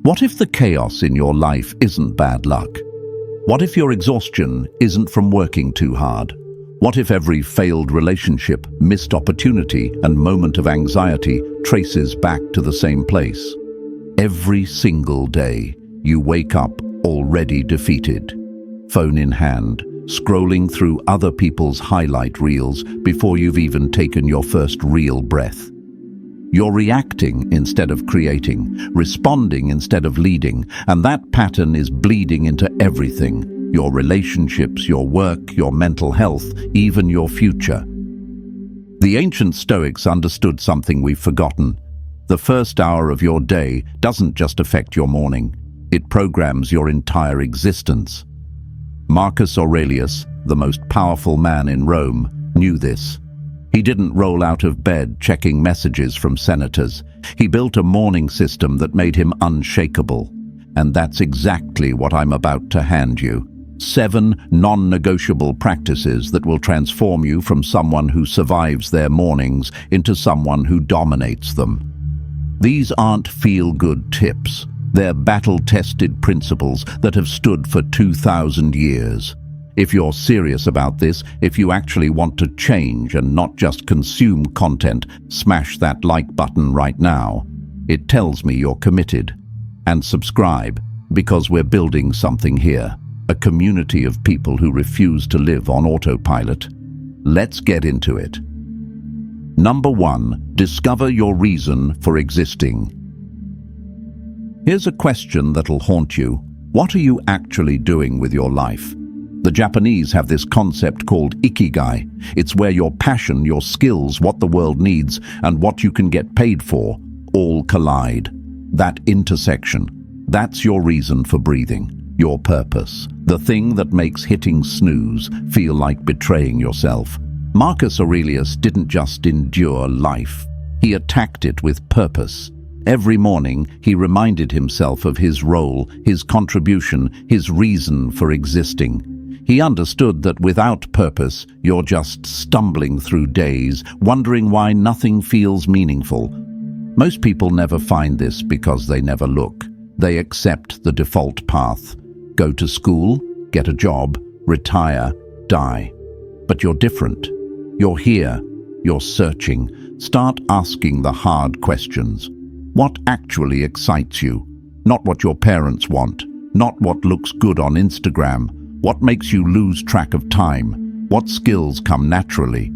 What if the chaos in your life isn't bad luck? What if your exhaustion isn't from working too hard? What if every failed relationship, missed opportunity, and moment of anxiety traces back to the same place? Every single day, you wake up already defeated, phone in hand, scrolling through other people's highlight reels before you've even taken your first real breath. You're reacting instead of creating, responding instead of leading, and that pattern is bleeding into everything: your relationships, your work, your mental health, even your future. The ancient Stoics understood something we've forgotten. The first hour of your day doesn't just affect your morning, it programs your entire existence. Marcus Aurelius, the most powerful man in Rome, knew this. He didn't roll out of bed checking messages from senators. He built a morning system that made him unshakable. And that's exactly what I'm about to hand you. 7 non-negotiable practices that will transform you from someone who survives their mornings into someone who dominates them. These aren't feel-good tips. They're battle-tested principles that have stood for 2,000 years. If you're serious about this, if you actually want to change and not just consume content, smash that like button right now. It tells me you're committed. And subscribe, because we're building something here. A community of people who refuse to live on autopilot. Let's get into it. Number 1, discover your reason for existing. Here's a question that'll haunt you. What are you actually doing with your life? The Japanese have this concept called Ikigai. It's where your passion, your skills, what the world needs, and what you can get paid for all collide. That intersection, that's your reason for breathing, your purpose, the thing that makes hitting snooze feel like betraying yourself. Marcus Aurelius didn't just endure life, he attacked it with purpose. Every morning, he reminded himself of his role, his contribution, his reason for existing. He understood that without purpose, you're just stumbling through days, wondering why nothing feels meaningful. Most people never find this because they never look. They accept the default path. Go to school, get a job, retire, die. But you're different. You're here. You're searching. Start asking the hard questions. What actually excites you? Not what your parents want. Not what looks good on Instagram. What makes you lose track of time? What skills come naturally?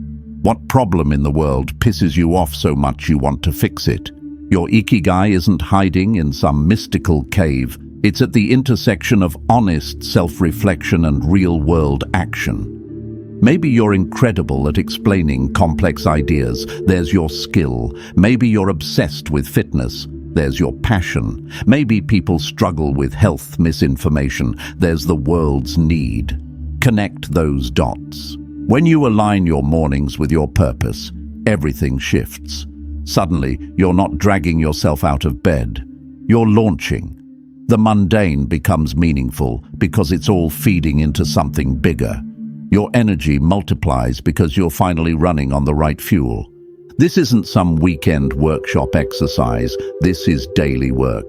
What problem in the world pisses you off so much you want to fix it? Your Ikigai isn't hiding in some mystical cave. It's at the intersection of honest self-reflection and real-world action. Maybe you're incredible at explaining complex ideas. There's your skill. Maybe you're obsessed with fitness. There's your passion. Maybe people struggle with health misinformation. There's the world's need. Connect those dots. When you align your mornings with your purpose, everything shifts. Suddenly, you're not dragging yourself out of bed. You're launching. The mundane becomes meaningful because it's all feeding into something bigger. Your energy multiplies because you're finally running on the right fuel. This isn't some weekend workshop exercise, this is daily work.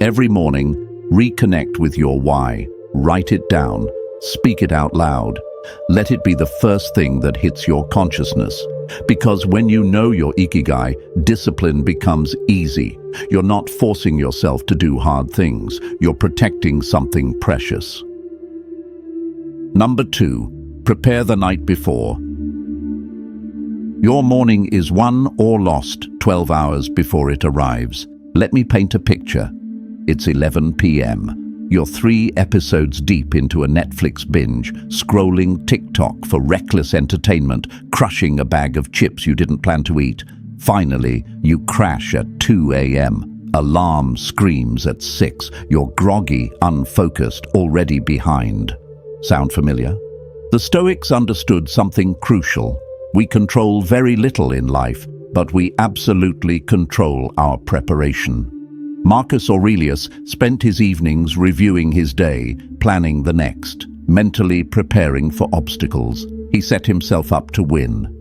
Every morning, reconnect with your why, write it down, speak it out loud. Let it be the first thing that hits your consciousness. Because when you know your Ikigai, discipline becomes easy. You're not forcing yourself to do hard things, you're protecting something precious. Number 2, prepare the night before. Your morning is won or lost 12 hours before it arrives. Let me paint a picture. It's 11 p.m. You're 3 episodes deep into a Netflix binge, scrolling TikTok for reckless entertainment, crushing a bag of chips you didn't plan to eat. Finally, you crash at 2 a.m. Alarm screams at 6. You're groggy, unfocused, already behind. Sound familiar? The Stoics understood something crucial. We control very little in life, but we absolutely control our preparation. Marcus Aurelius spent his evenings reviewing his day, planning the next, mentally preparing for obstacles. He set himself up to win.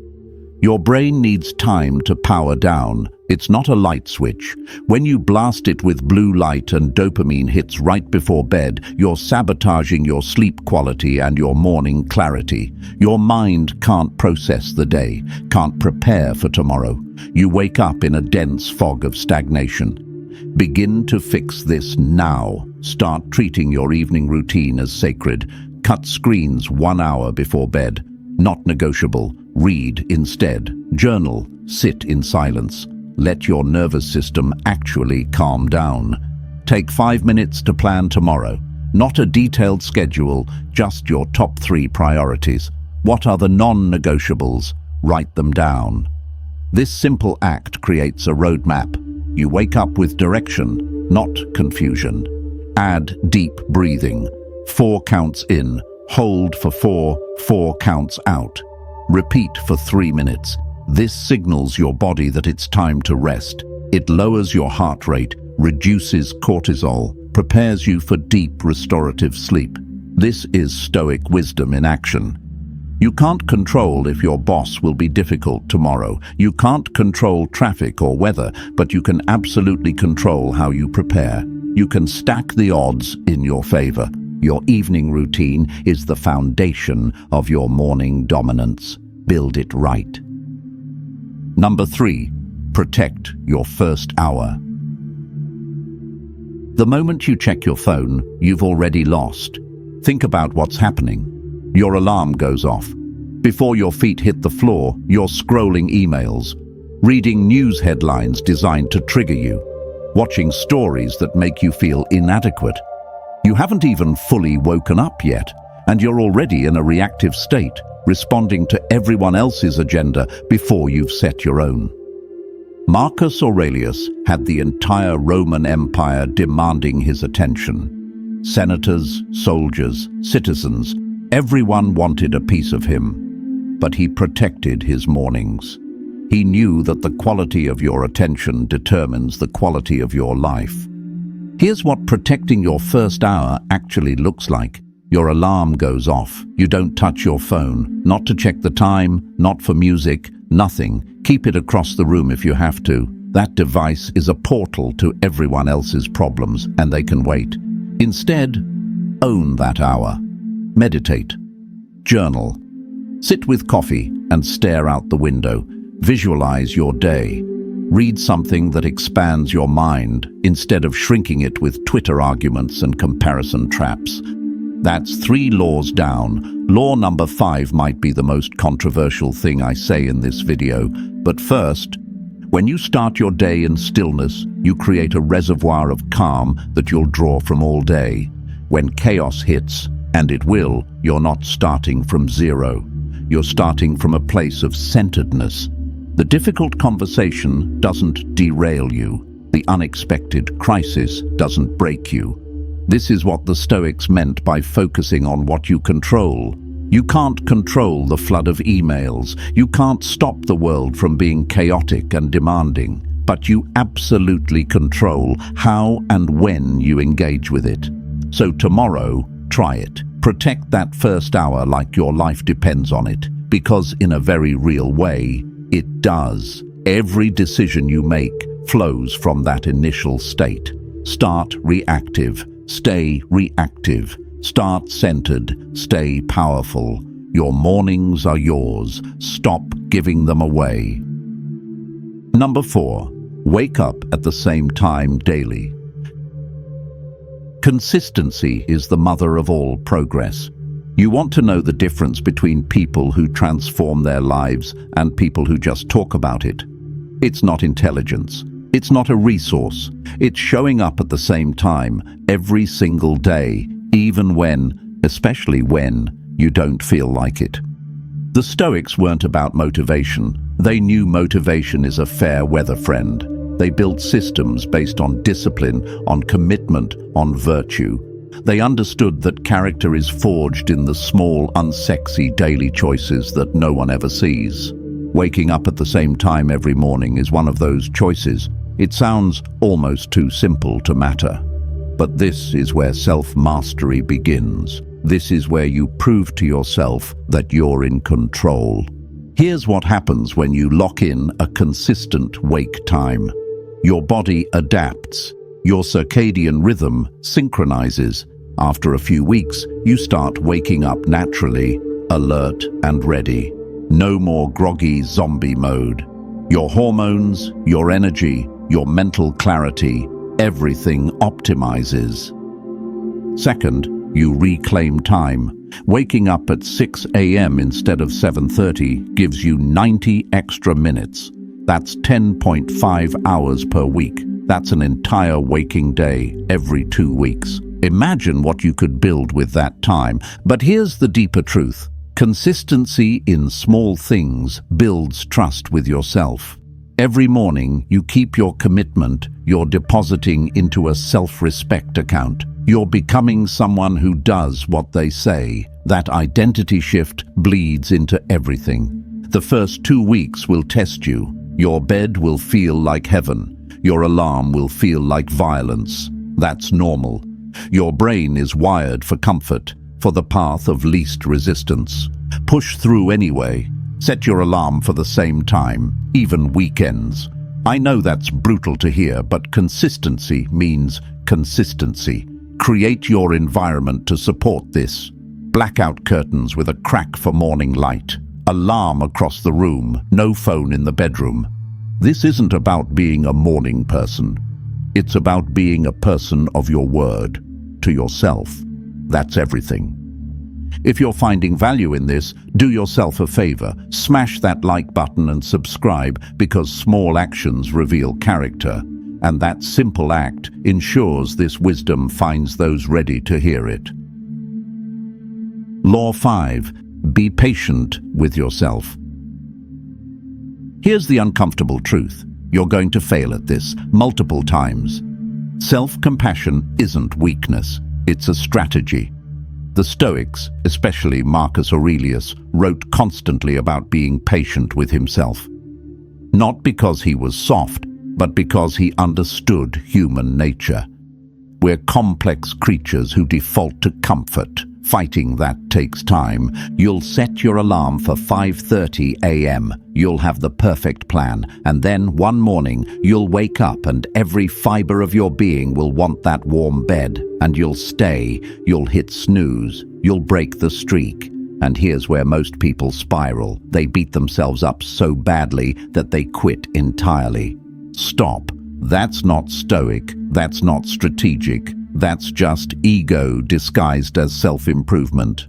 Your brain needs time to power down, It's not a light switch. When you blast it with blue light and dopamine hits right before bed, you're sabotaging your sleep quality and your morning clarity. Your mind can't process the day, can't prepare for tomorrow. You wake up in a dense fog of stagnation. Begin to fix this now. Start treating your evening routine as sacred. Cut screens 1 hour before bed. Not negotiable. Read instead. Journal. Sit in silence. Let your nervous system actually calm down. Take 5 minutes to plan tomorrow. Not a detailed schedule, just your top 3 priorities. What are the non-negotiables? Write them down. This simple act creates a roadmap. You wake up with direction, not confusion. Add deep breathing. 4 counts in. Hold for 4, 4 counts out. Repeat for 3 minutes. This signals your body that it's time to rest. It lowers your heart rate, reduces cortisol, prepares you for deep restorative sleep. This is Stoic wisdom in action. You can't control if your boss will be difficult tomorrow. You can't control traffic or weather, but you can absolutely control how you prepare. You can stack the odds in your favor. Your evening routine is the foundation of your morning dominance. Build it right. Number 3, protect your first hour. The moment you check your phone, you've already lost. Think about what's happening. Your alarm goes off. Before your feet hit the floor, you're scrolling emails, reading news headlines designed to trigger you, watching stories that make you feel inadequate. You haven't even fully woken up yet, and you're already in a reactive state, responding to everyone else's agenda before you've set your own. Marcus Aurelius had the entire Roman Empire demanding his attention. Senators, soldiers, citizens, everyone wanted a piece of him. But he protected his mornings. He knew that the quality of your attention determines the quality of your life. Here's what protecting your first hour actually looks like. Your alarm goes off. You don't touch your phone, not to check the time, not for music, nothing. Keep it across the room if you have to. That device is a portal to everyone else's problems, and they can wait. Instead, own that hour. Meditate. Journal. Sit with coffee and stare out the window. Visualize your day. Read something that expands your mind instead of shrinking it with Twitter arguments and comparison traps. That's 3 laws down. Law number 5 might be the most controversial thing I say in this video. But first, when you start your day in stillness, you create a reservoir of calm that you'll draw from all day. When chaos hits, and it will, you're not starting from zero. You're starting from a place of centeredness. The difficult conversation doesn't derail you. The unexpected crisis doesn't break you. This is what the Stoics meant by focusing on what you control. You can't control the flood of emails. You can't stop the world from being chaotic and demanding. But you absolutely control how and when you engage with it. So tomorrow, try it. Protect that first hour like your life depends on it. Because in a very real way, it does. Every decision you make flows from that initial state. Start reactive. Stay reactive. Start centered. Stay powerful. Your mornings are yours. Stop giving them away. Number 4, wake up at the same time daily. Consistency is the mother of all progress. You want to know the difference between people who transform their lives and people who just talk about it. It's not intelligence. It's not a resource. It's showing up at the same time every single day, even when, especially when, you don't feel like it. The Stoics weren't about motivation. They knew motivation is a fair weather friend. They built systems based on discipline, on commitment, on virtue. They understood that character is forged in the small, unsexy daily choices that no one ever sees. Waking up at the same time every morning is one of those choices. It sounds almost too simple to matter. But this is where self-mastery begins. This is where you prove to yourself that you're in control. Here's what happens when you lock in a consistent wake time. Your body adapts. Your circadian rhythm synchronizes. After a few weeks, you start waking up naturally, alert and ready. No more groggy zombie mode. Your hormones, your energy, your mental clarity, everything optimizes. Second, you reclaim time. Waking up at 6 a.m. instead of 7:30 gives you 90 extra minutes. That's 10.5 hours per week. That's an entire waking day every 2 weeks. Imagine what you could build with that time. But here's the deeper truth. Consistency in small things builds trust with yourself. Every morning, you keep your commitment. You're depositing into a self-respect account. You're becoming someone who does what they say. That identity shift bleeds into everything. The first 2 weeks will test you. Your bed will feel like heaven. Your alarm will feel like violence. That's normal. Your brain is wired for comfort, for the path of least resistance. Push through anyway. Set your alarm for the same time, even weekends. I know that's brutal to hear, but consistency means consistency. Create your environment to support this. Blackout curtains with a crack for morning light. Alarm across the room, no phone in the bedroom. This isn't about being a morning person. It's about being a person of your word, to yourself. That's everything. If you're finding value in this, do yourself a favor. Smash that like button and subscribe, because small actions reveal character. And that simple act ensures this wisdom finds those ready to hear it. Law 5. Be patient with yourself. Here's the uncomfortable truth. You're going to fail at this multiple times. Self-compassion isn't weakness. It's a strategy. The Stoics, especially Marcus Aurelius, wrote constantly about being patient with himself. Not because he was soft, but because he understood human nature. We're complex creatures who default to comfort. Fighting that takes time. You'll set your alarm for 5:30 a.m. You'll have the perfect plan, and then one morning you'll wake up and every fiber of your being will want that warm bed, and you'll stay. You'll hit snooze. You'll break the streak. And here's where most people spiral. They beat themselves up so badly that they quit entirely. Stop. That's not stoic. That's not strategic. That's just ego disguised as self-improvement.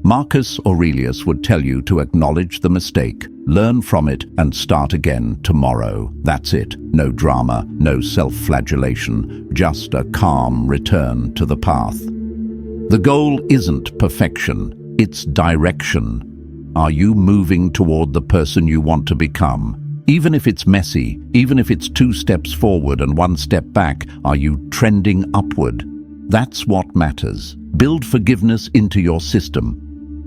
Marcus Aurelius would tell you to acknowledge the mistake, learn from it, and start again tomorrow. That's it. No drama, no self-flagellation, just a calm return to the path. The goal isn't perfection, it's direction. Are you moving toward the person you want to become? Even if it's messy, even if it's 2 steps forward and 1 step back, are you trending upward? That's what matters. Build forgiveness into your system.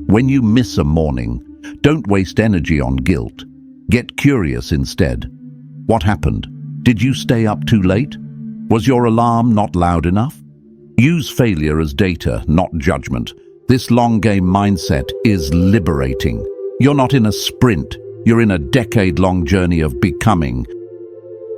When you miss a morning, don't waste energy on guilt. Get curious instead. What happened? Did you stay up too late? Was your alarm not loud enough? Use failure as data, not judgment. This long-game mindset is liberating. You're not in a sprint. You're in a decade-long journey of becoming.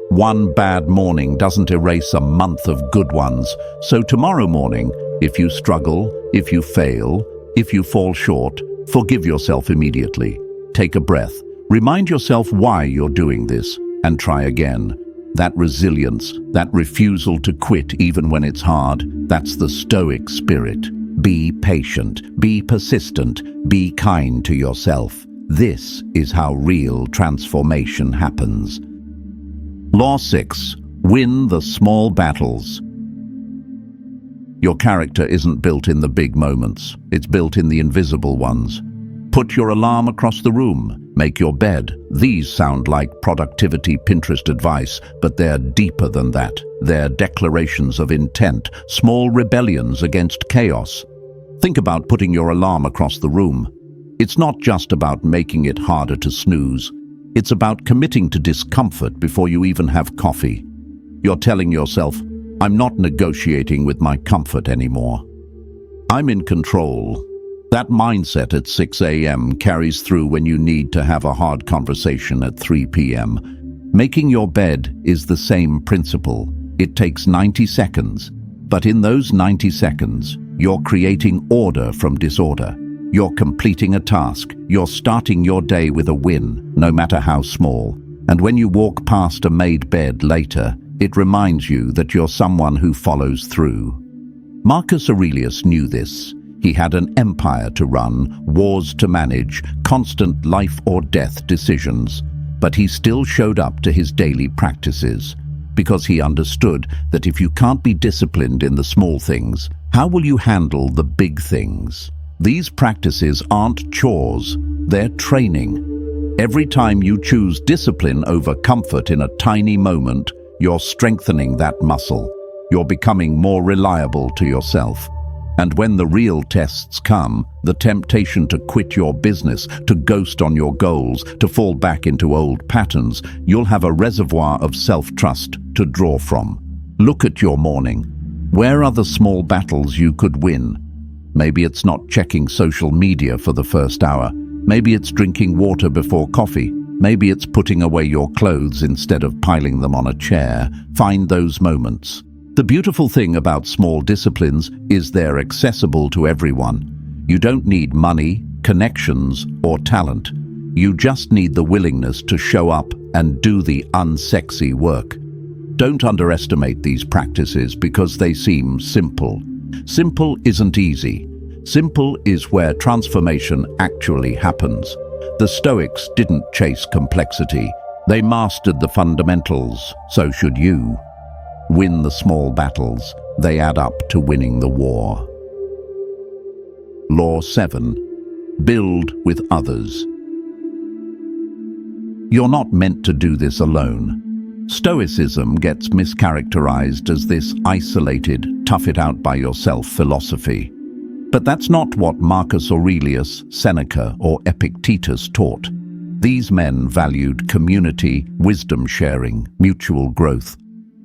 One bad morning doesn't erase a month of good ones. So tomorrow morning, if you struggle, if you fail, if you fall short, forgive yourself immediately. Take a breath. Remind yourself why you're doing this, and try again. That resilience, that refusal to quit even when it's hard, that's the Stoic spirit. Be patient, be persistent, be kind to yourself. This is how real transformation happens. Law 6. Win the small battles. Your character isn't built in the big moments. It's built in the invisible ones. Put your alarm across the room. Make your bed. These sound like productivity Pinterest advice, but they're deeper than that. They're declarations of intent, small rebellions against chaos. Think about putting your alarm across the room. It's not just about making it harder to snooze. It's about committing to discomfort before you even have coffee. You're telling yourself, I'm not negotiating with my comfort anymore. I'm in control. That mindset at 6 a.m. carries through when you need to have a hard conversation at 3 p.m. Making your bed is the same principle. It takes 90 seconds, but in those 90 seconds, you're creating order from disorder. You're completing a task. You're starting your day with a win, no matter how small. And when you walk past a made bed later, it reminds you that you're someone who follows through. Marcus Aurelius knew this. He had an empire to run, wars to manage, constant life or death decisions. But he still showed up to his daily practices, because he understood that if you can't be disciplined in the small things, how will you handle the big things? These practices aren't chores, they're training. Every time you choose discipline over comfort in a tiny moment, you're strengthening that muscle. You're becoming more reliable to yourself. And when the real tests come, the temptation to quit your business, to ghost on your goals, to fall back into old patterns, you'll have a reservoir of self-trust to draw from. Look at your morning. Where are the small battles you could win? Maybe it's not checking social media for the first hour. Maybe it's drinking water before coffee. Maybe it's putting away your clothes instead of piling them on a chair. Find those moments. The beautiful thing about small disciplines is they're accessible to everyone. You don't need money, connections, or talent. You just need the willingness to show up and do the unsexy work. Don't underestimate these practices because they seem simple. Simple isn't easy. Simple is where transformation actually happens. The Stoics didn't chase complexity. They mastered the fundamentals, so should you. Win the small battles, they add up to winning the war. Law 7. Build with others. You're not meant to do this alone. Stoicism gets mischaracterized as this isolated, tough-it-out-by-yourself philosophy. But that's not what Marcus Aurelius, Seneca, or Epictetus taught. These men valued community, wisdom sharing, mutual growth.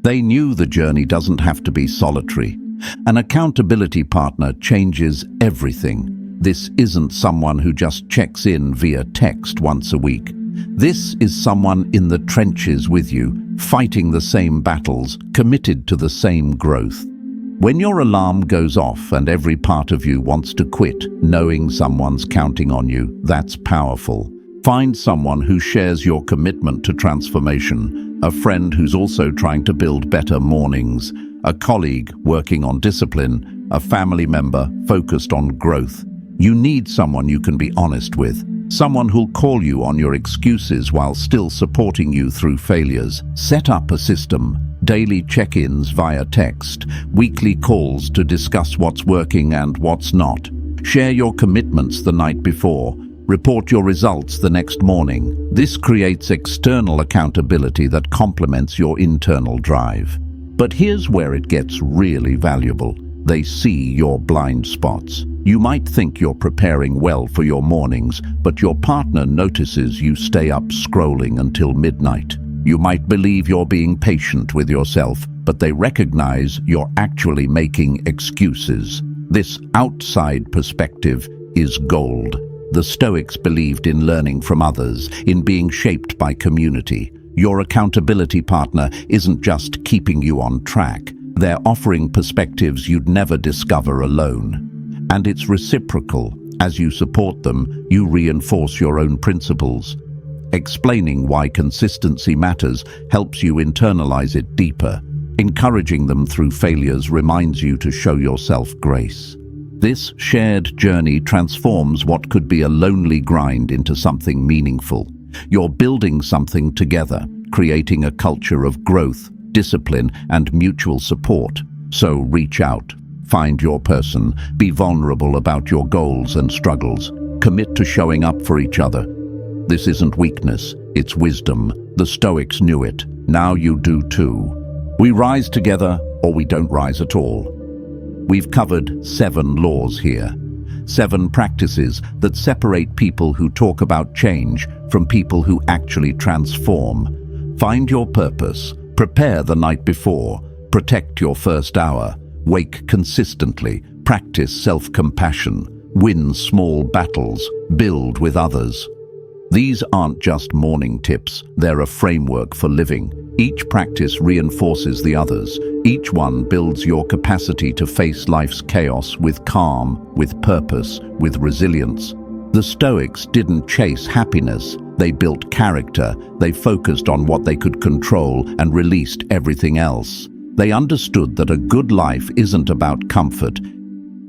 They knew the journey doesn't have to be solitary. An accountability partner changes everything. This isn't someone who just checks in via text once a week. This is someone in the trenches with you, fighting the same battles, committed to the same growth. When your alarm goes off and every part of you wants to quit, knowing someone's counting on you, that's powerful. Find someone who shares your commitment to transformation. A friend who's also trying to build better mornings, a colleague working on discipline, a family member focused on growth. You need someone you can be honest with, someone who'll call you on your excuses while still supporting you through failures. Set up a system, daily check-ins via text, weekly calls to discuss what's working and what's not. Share your commitments the night before. Report your results the next morning. This creates external accountability that complements your internal drive. But here's where it gets really valuable. They see your blind spots. You might think you're preparing well for your mornings, but your partner notices you stay up scrolling until midnight. You might believe you're being patient with yourself, but they recognize you're actually making excuses. This outside perspective is gold. The Stoics believed in learning from others, in being shaped by community. Your accountability partner isn't just keeping you on track. They're offering perspectives you'd never discover alone. And it's reciprocal. As you support them, you reinforce your own principles. Explaining why consistency matters helps you internalize it deeper. Encouraging them through failures reminds you to show yourself grace. This shared journey transforms what could be a lonely grind into something meaningful. You're building something together, creating a culture of growth, discipline, and mutual support. So reach out, find your person, be vulnerable about your goals and struggles. Commit to showing up for each other. This isn't weakness, it's wisdom. The Stoics knew it. Now you do too. We rise together or we don't rise at all. We've covered 7 laws here. 7 practices that separate people who talk about change from people who actually transform. Find your purpose. Prepare the night before. Protect your first hour. Wake consistently. Practice self-compassion. Win small battles, build with others. These aren't just morning tips, they're a framework for living. Each practice reinforces the others. Each one builds your capacity to face life's chaos with calm, with purpose, with resilience. The Stoics didn't chase happiness, they built character, they focused on what they could control and released everything else. They understood that a good life isn't about comfort,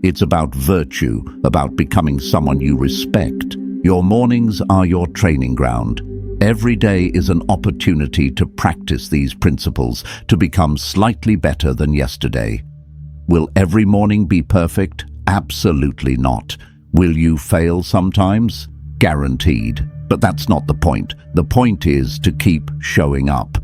it's about virtue, about becoming someone you respect. Your mornings are your training ground. Every day is an opportunity to practice these principles, to become slightly better than yesterday. Will every morning be perfect? Absolutely not. Will you fail sometimes? Guaranteed. But that's not the point. The point is to keep showing up.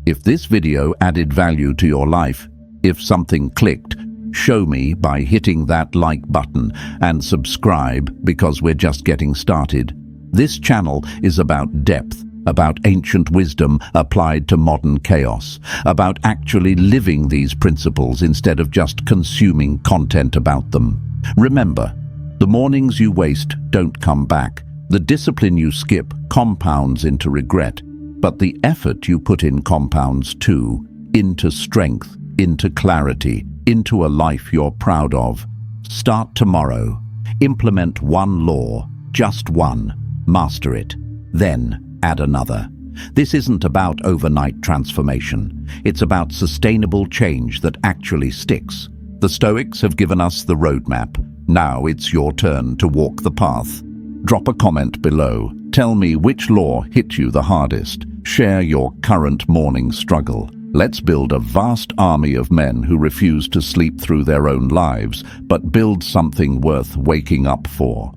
If this video added value to your life, if something clicked, show me by hitting that like button and subscribe, because we're just getting started. This channel is about depth, about ancient wisdom applied to modern chaos, about actually living these principles instead of just consuming content about them. Remember, the mornings you waste don't come back. The discipline you skip compounds into regret, but the effort you put in compounds too, into strength, into clarity, into a life you're proud of. Start tomorrow. Implement one law, just one. Master it. Then add another. This isn't about overnight transformation. It's about sustainable change that actually sticks. The Stoics have given us the roadmap. Now it's your turn to walk the path. Drop a comment below. Tell me which law hit you the hardest. Share your current morning struggle. Let's build a vast army of men who refuse to sleep through their own lives, but build something worth waking up for.